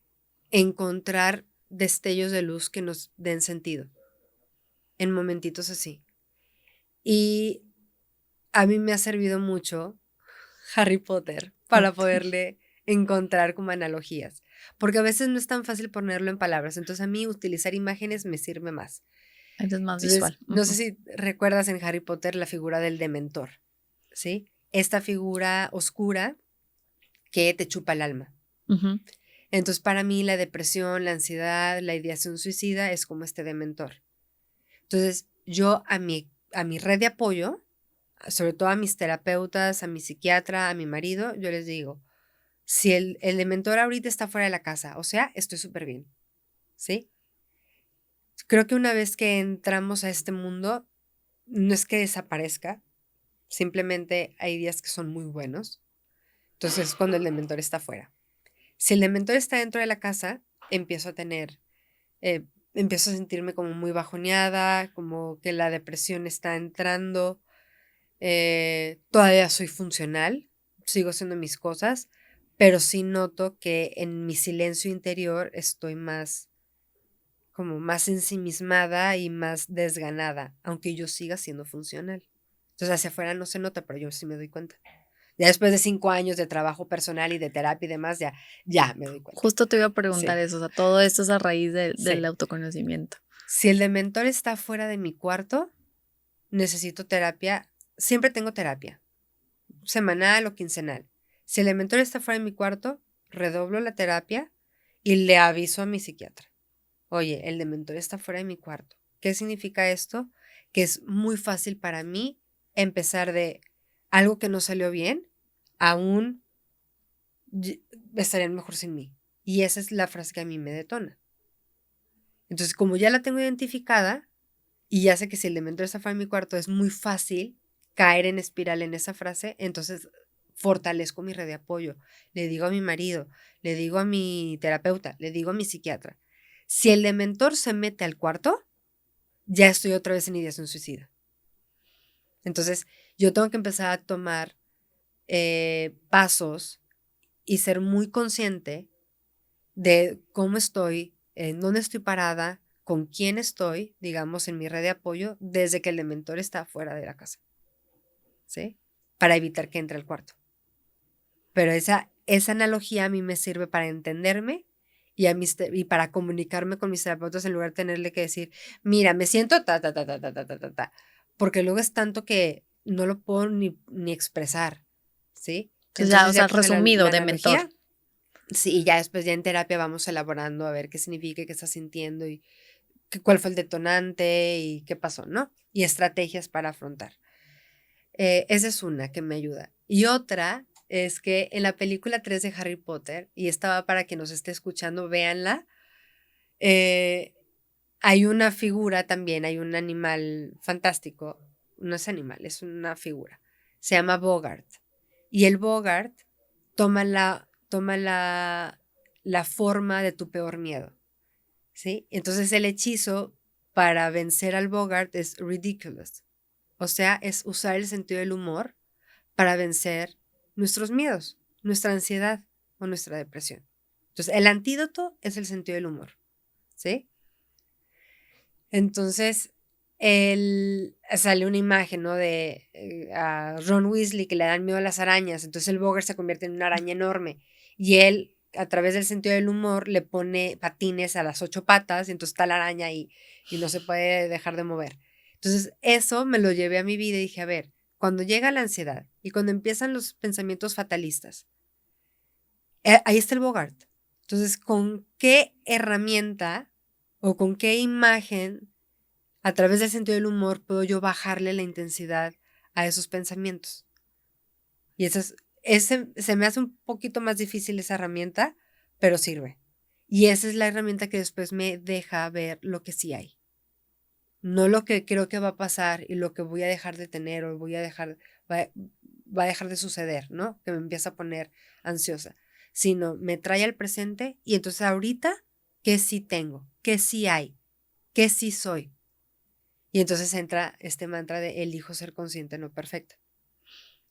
encontrar destellos de luz que nos den sentido en momentitos así. Y a mí me ha servido mucho Harry Potter para ok, poderle encontrar como analogías, porque a veces no es tan fácil ponerlo en palabras, entonces a mí utilizar imágenes me sirve más. eres más Entonces, visual. no sé Ujú, si recuerdas en Harry Potter la figura del Dementor, ¿sí? Esta figura oscura que te chupa el alma. ujú. Entonces, para mí la depresión, la ansiedad, la ideación suicida es como este Dementor. Entonces, yo a mi red de apoyo, sobre todo a mis terapeutas, a mi psiquiatra, a mi marido, yo les digo, si el Dementor ahorita está fuera de la casa, o sea, estoy súper bien, ¿sí? Creo que una vez que entramos a este mundo, no es que desaparezca, simplemente hay días que son muy buenos, Entonces es cuando el dementor está afuera. Si el dementor está dentro de la casa, empiezo a tener, empiezo a sentirme como muy bajoneada, como que la depresión está entrando. Todavía soy funcional, sigo haciendo mis cosas, pero sí noto que en mi silencio interior estoy más, como más ensimismada y más desganada, aunque yo siga siendo funcional. Entonces hacia afuera no se nota, pero yo sí me doy cuenta. Ya después de 5 años de trabajo personal y de terapia y demás, ya me doy cuenta. Justo te iba a preguntar Sí, eso, o sea, todo esto es a raíz del sí. autoconocimiento. Si el dementor está fuera de mi cuarto, necesito terapia. Siempre tengo terapia, semanal o quincenal. Si el dementor está fuera de mi cuarto, redoblo la terapia y le aviso a mi psiquiatra. Oye, el dementor está fuera de mi cuarto. ¿Qué significa esto? Que es muy fácil para mí empezar de algo que no salió bien a un estarían mejor sin mí. Y esa es la frase que a mí me detona. Entonces, como ya la tengo identificada y ya sé que si el dementor está fuera de mi cuarto es muy fácil caer en espiral en esa frase, entonces fortalezco mi red de apoyo. Le digo a mi marido, le digo a mi terapeuta, le digo a mi psiquiatra. Si el dementor se mete al cuarto, ya estoy otra vez en ideación suicida. Entonces, yo tengo que empezar a tomar pasos y ser muy consciente de cómo estoy, en dónde estoy parada, con quién estoy, digamos, en mi red de apoyo, desde que el dementor está fuera de la casa, ¿sí? Para evitar que entre al cuarto. Pero esa analogía a mí me sirve para entenderme y para comunicarme con mis terapeutas en lugar de tenerle que decir, mira, me siento ta, ta, ta, ta, ta, ta, ta, ta, ta, porque luego es tanto que no lo puedo ni expresar, ¿sí? Entonces ya, o Entonces sea, ya con resumido, la de mentor. analogía, sí, y ya después ya en terapia vamos elaborando a ver qué significa, qué estás sintiendo y cuál fue el detonante y qué pasó, ¿no? Y estrategias para afrontar. Esa es una que me ayuda. Y otra es que en la película 3 de Harry Potter, y esta va para quien nos esté escuchando, véanla, eh, hay una figura también, hay un animal fantástico, no es animal, es una figura, se llama Bogart. Y el Bogart toma la forma de tu peor miedo, ¿sí? Entonces el hechizo para vencer al Bogart es ridiculous, o sea, es usar el sentido del humor para vencer nuestros miedos, nuestra ansiedad o nuestra depresión. Entonces, el antídoto es el sentido del humor, ¿sí? Entonces, sale una imagen, ¿no? De a Ron Weasley que le dan miedo a las arañas, entonces el Bogart se convierte en una araña enorme y él, a través del sentido del humor, le pone patines a las 8 patas y entonces está la araña ahí y no se puede dejar de mover. Entonces, eso me lo llevé a mi vida y dije, a ver, cuando llega la ansiedad y cuando empiezan los pensamientos fatalistas, ahí está el Bogart. Entonces, ¿con qué herramienta o con qué imagen a través del sentido del humor puedo yo bajarle la intensidad a esos pensamientos? Y se me hace un poquito más difícil esa herramienta, pero sirve. Y esa es la herramienta que después me deja ver lo que sí hay. No lo que creo que va a pasar y lo que voy a dejar de tener o va a dejar de suceder, ¿no? Que me empieza a poner ansiosa, sino me trae al presente y entonces ahorita, ¿qué sí tengo? ¿Qué sí hay? ¿Qué sí soy? Y entonces entra este mantra de elijo ser consciente, no perfecta.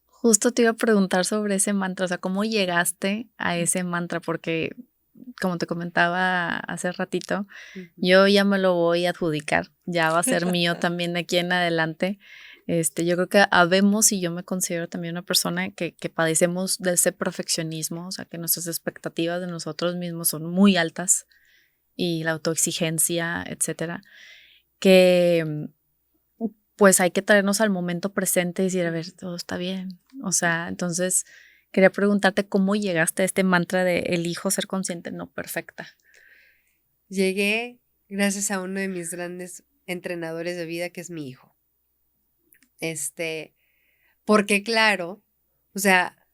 Justo te iba a preguntar sobre ese mantra, o sea, ¿cómo llegaste a ese mantra? Porque, como te comentaba hace ratito, Ujú. yo ya me lo voy a adjudicar, ya va a ser mío también de aquí en adelante. Yo creo que habemos y yo me considero también una persona que padecemos de ese perfeccionismo, o sea, que nuestras expectativas de nosotros mismos son muy altas y la autoexigencia, etcétera, que pues hay que traernos al momento presente y decir, a ver, todo está bien. O sea, entonces quería preguntarte cómo llegaste a este mantra de elijo ser consciente, no perfecta. Llegué gracias a uno de mis grandes entrenadores de vida, que es mi hijo. Porque claro, o sea,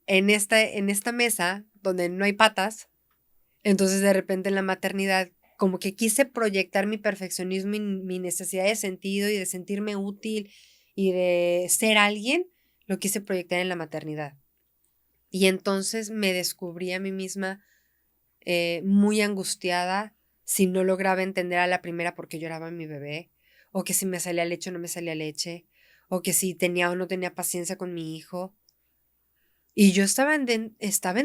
en esta mesa donde no hay patas, entonces de repente en la maternidad como que quise proyectar mi perfeccionismo y mi necesidad de sentido y de sentirme útil y de ser alguien, lo quise proyectar en la maternidad. Y entonces me descubrí a mí misma muy angustiada si no lograba entender a la primera por qué lloraba mi bebé, o que si me salía leche o no me salía leche, o que si tenía o no tenía paciencia con mi hijo. Y yo estaba en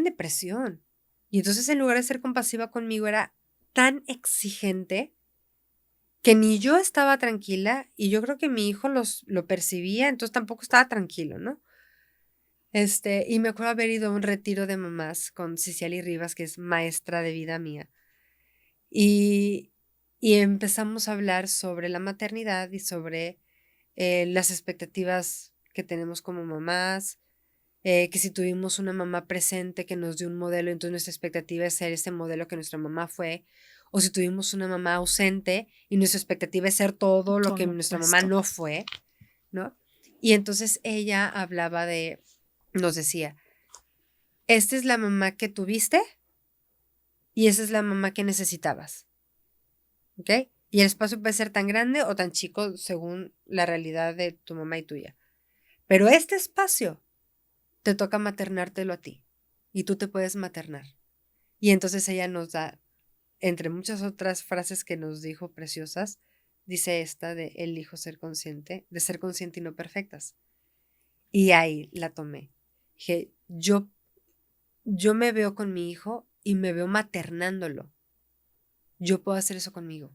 depresión. Y entonces en lugar de ser compasiva conmigo era tan exigente que ni yo estaba tranquila y yo creo que mi hijo lo percibía, entonces tampoco estaba tranquilo, ¿no? Y me acuerdo haber ido a un retiro de mamás con Ciciely Rivas, que es maestra de vida mía. Y, y empezamos a hablar sobre la maternidad y sobre las expectativas que tenemos como mamás, que si tuvimos una mamá presente que nos dio un modelo, entonces nuestra expectativa es ser ese modelo que nuestra mamá fue, o si tuvimos una mamá ausente y nuestra expectativa es ser todo lo Todo que lo nuestra mamá opuesto. no fue, ¿no? Y entonces ella nos decía, esta es la mamá que tuviste y esa es la mamá que necesitabas, ¿ok? Y el espacio puede ser tan grande o tan chico según la realidad de tu mamá y tuya. Pero este espacio te toca maternártelo a ti y tú te puedes maternar. Y entonces ella nos da, entre muchas otras frases que nos dijo preciosas, dice esta de elijo ser consciente, de ser consciente y no perfectas. Y ahí la tomé. Dije, yo me veo con mi hijo y me veo maternándolo. Yo puedo hacer eso conmigo.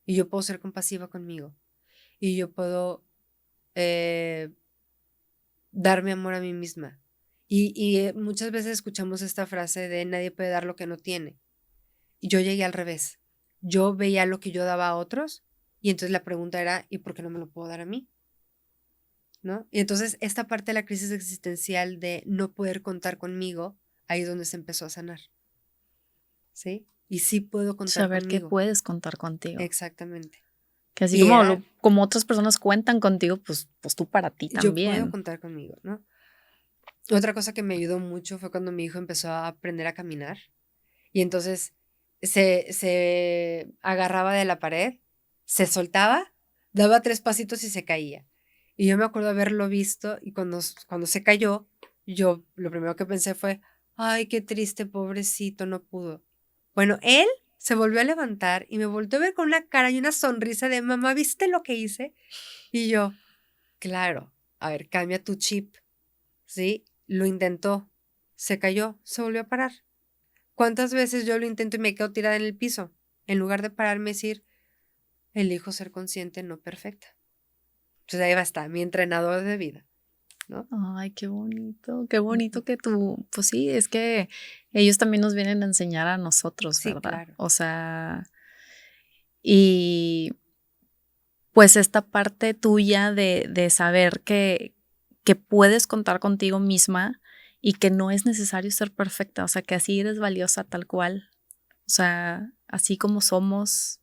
Y yo puedo ser compasiva conmigo. Y yo puedo eh, darme amor a mí misma. Y muchas veces escuchamos esta frase de nadie puede dar lo que no tiene. Y yo llegué al revés. Yo veía lo que yo daba a otros y entonces la pregunta era, ¿y por qué no me lo puedo dar a mí? ¿No? Y entonces esta parte de la crisis existencial de no poder contar conmigo, ahí es donde se empezó a sanar. ¿Sí? Y sí puedo contar Saber que conmigo. puedes contar contigo. Exactamente. Que así Y como, era, como otras personas cuentan contigo, pues tú para ti yo puedo también. contar conmigo, ¿no? Otra cosa que me ayudó mucho fue cuando mi hijo empezó a aprender a caminar y entonces se agarraba de la pared, se soltaba, daba 3 pasitos y se caía. Y yo me acuerdo haberlo visto y cuando se cayó, yo lo primero que pensé fue, ay, qué triste, pobrecito, no pudo. Bueno, él se volvió a levantar y me volvió a ver con una cara y una sonrisa de, mamá, ¿viste lo que hice? Y yo, claro, a ver, cambia tu chip, ¿sí? Lo intentó, se cayó, se volvió a parar. ¿Cuántas veces yo lo intento y me quedo tirada en el piso? En lugar de pararme y decir, elijo ser consciente, no perfecta. Entonces ahí va a estar, mi entrenador de vida, ¿no? Ay, qué bonito que tú, pues sí, es que ellos también nos vienen a enseñar a nosotros, Sí, ¿verdad? claro. O sea, y pues esta parte tuya de saber que puedes contar contigo misma y que no es necesario ser perfecta, o sea, que así eres valiosa tal cual, o sea, así como somos,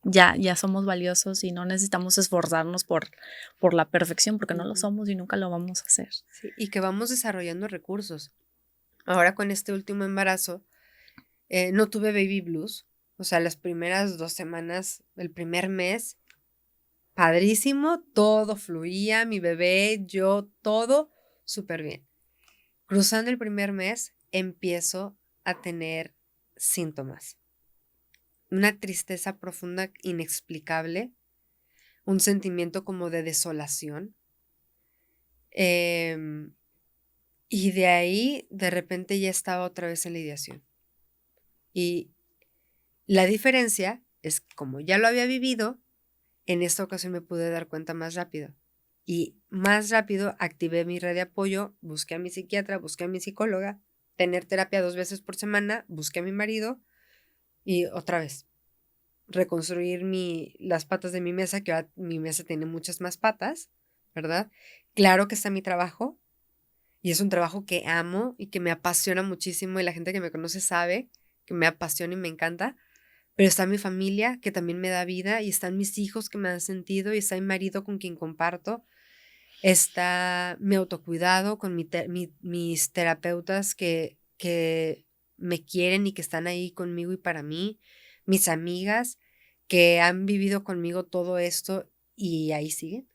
ya somos valiosos y no necesitamos esforzarnos por la perfección, porque no lo somos y nunca lo vamos a hacer. Sí, y que vamos desarrollando recursos. Ahora con este último embarazo, no tuve baby blues. O sea, las primeras 2 semanas, el primer mes, padrísimo, todo fluía, mi bebé, yo, todo súper bien. Cruzando el primer mes, empiezo a tener síntomas. Una tristeza profunda, inexplicable, un sentimiento como de desolación. Y de ahí, de repente, ya estaba otra vez en la ideación. Y la diferencia es que como ya lo había vivido, en esta ocasión me pude dar cuenta más rápido. Y más rápido activé mi red de apoyo, busqué a mi psiquiatra, busqué a mi psicóloga, tener terapia 2 veces por semana, busqué a mi marido y otra vez reconstruir las patas de mi mesa, que ahora mi mesa tiene muchas más patas, ¿verdad? Claro que está mi trabajo y es un trabajo que amo y que me apasiona muchísimo y la gente que me conoce sabe que me apasiona y me encanta, pero está mi familia que también me da vida y están mis hijos que me dan sentido y está mi marido con quien comparto, está mi autocuidado con mis terapeutas que me quieren y que están ahí conmigo y para mí, mis amigas que han vivido conmigo todo esto y ahí siguen.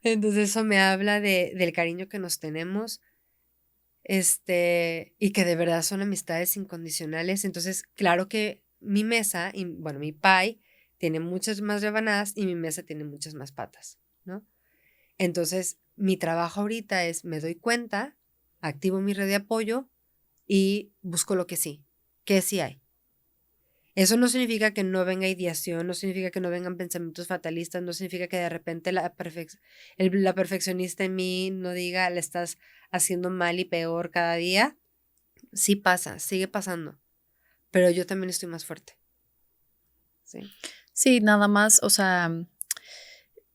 Entonces eso me habla del cariño que nos tenemos. y que de verdad son amistades incondicionales. Entonces, claro que mi mesa, mi pie tiene muchas más rebanadas y mi mesa tiene muchas más patas, ¿no? Entonces, mi trabajo ahorita es, me doy cuenta, activo mi red de apoyo y busco lo que sí hay. Eso no significa que no venga ideación, no significa que no vengan pensamientos fatalistas, no significa que de repente la perfeccionista en mí no diga, le estás haciendo mal y peor cada día. Sí pasa, sigue pasando, pero yo también estoy más fuerte. Sí. Sí, nada más, o sea,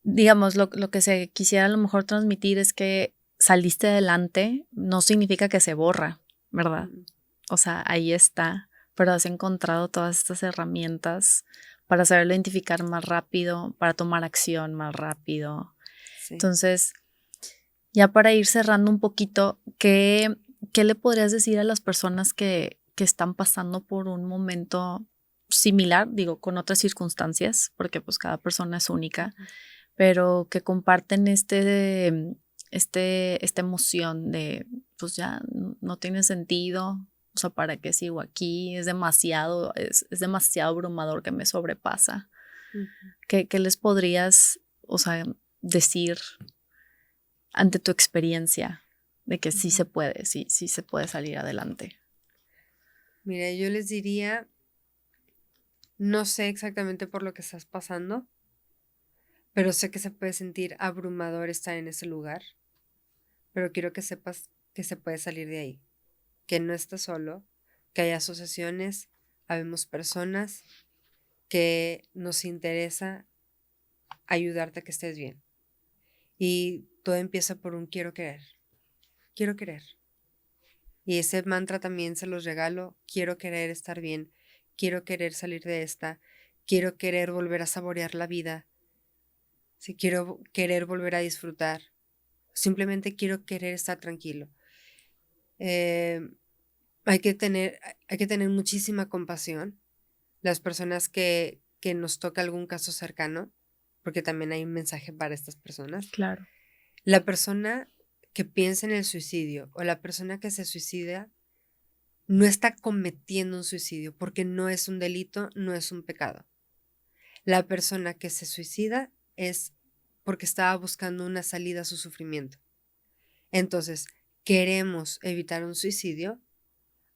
digamos, lo que se quisiera a lo mejor transmitir es que saliste adelante, no significa que se borra, ¿verdad? O sea, ahí está, pero has encontrado todas estas herramientas para saberlo identificar más rápido, para tomar acción más rápido. Sí. Entonces, ya para ir cerrando un poquito, ¿qué le podrías decir a las personas que están pasando por un momento similar, digo, con otras circunstancias, porque pues cada persona es única, pero que comparten esta emoción de, pues ya no tiene sentido, o sea, ¿para qué sigo aquí? Es demasiado abrumador que me sobrepasa. ¿Qué les podrías, o sea, decir ante tu experiencia de que sí se puede, sí se puede salir adelante? Mira, yo les diría, no sé exactamente por lo que estás pasando, pero sé que se puede sentir abrumador estar en ese lugar, pero quiero que sepas que se puede salir de ahí, que no estás solo, que hay asociaciones, habemos personas que nos interesa ayudarte a que estés bien. Y todo empieza por un quiero querer. Quiero querer. Y ese mantra también se los regalo. Quiero querer estar bien. Quiero querer salir de esta. Quiero querer volver a saborear la vida. Si quiero querer volver a disfrutar. Simplemente quiero querer estar tranquilo. Hay que tener muchísima compasión. Las personas que nos toca algún caso cercano, porque también hay un mensaje para estas personas. Claro. La persona que piensa en el suicidio o la persona que se suicida no está cometiendo un suicidio porque no es un delito, no es un pecado. La persona que se suicida es porque estaba buscando una salida a su sufrimiento. Entonces, queremos evitar un suicidio,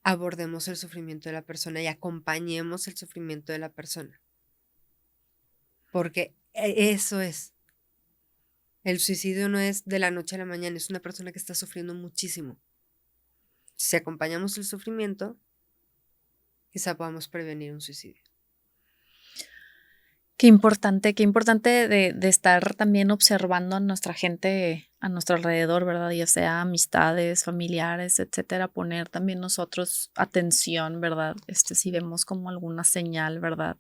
abordemos el sufrimiento de la persona y acompañemos el sufrimiento de la persona. Porque eso es. El suicidio no es de la noche a la mañana, es una persona que está sufriendo muchísimo. Si acompañamos el sufrimiento, quizá podamos prevenir un suicidio. Qué importante de estar también observando a nuestra gente a nuestro alrededor, ¿verdad? Ya sea amistades, familiares, etcétera, poner también nosotros atención, ¿verdad? Si vemos como alguna señal, ¿verdad?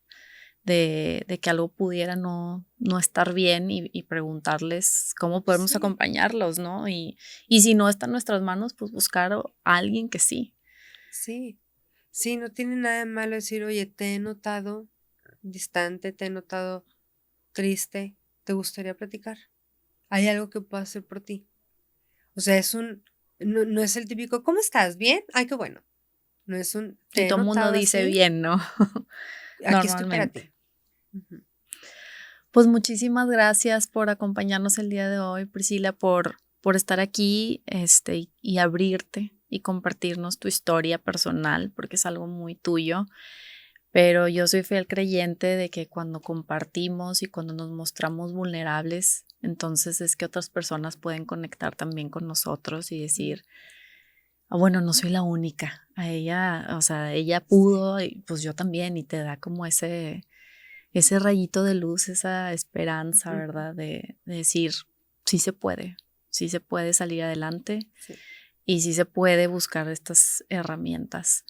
De que algo pudiera no estar bien y preguntarles cómo podemos acompañarlos, ¿no? Y si no está en nuestras manos, pues buscar a alguien que sí. Sí, no tiene nada de malo decir, oye, te he notado distante, te he notado triste, ¿te gustaría platicar? ¿Hay algo que pueda hacer por ti? O sea, no es el típico, ¿cómo estás? ¿Bien? Ay, qué bueno. No es un, te Y he todo el mundo notado dice así, bien, ¿no? aquí estoy para ti. Pues muchísimas gracias por acompañarnos el día de hoy, Priscila, por estar aquí y abrirte y compartirnos tu historia personal, porque es algo muy tuyo. Pero yo soy fiel creyente de que cuando compartimos y cuando nos mostramos vulnerables, entonces es que otras personas pueden conectar también con nosotros y decir, bueno, no soy la única. A ella, o sea, ella pudo y pues yo también, y te da como ese rayito de luz, esa esperanza, ¿verdad? De decir, sí se puede salir adelante y sí se puede buscar estas herramientas.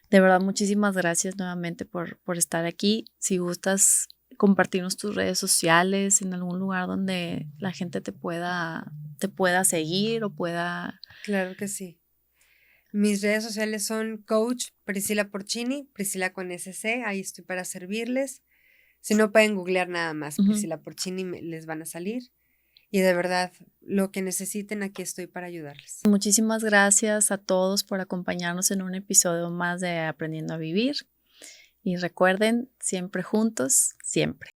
De verdad, muchísimas gracias nuevamente por estar aquí. Si gustas compartirnos tus redes sociales en algún lugar donde la gente te pueda seguir o pueda... Claro que sí. Mis redes sociales son Coach Priscila Porcini, Priscila con SC, ahí estoy para servirles. Si no, pueden googlear nada más, Priscila Porcini, les van a salir. Y de verdad, lo que necesiten, aquí estoy para ayudarles. Muchísimas gracias a todos por acompañarnos en un episodio más de Aprendiendo a Vivir. Y recuerden, siempre juntos, siempre.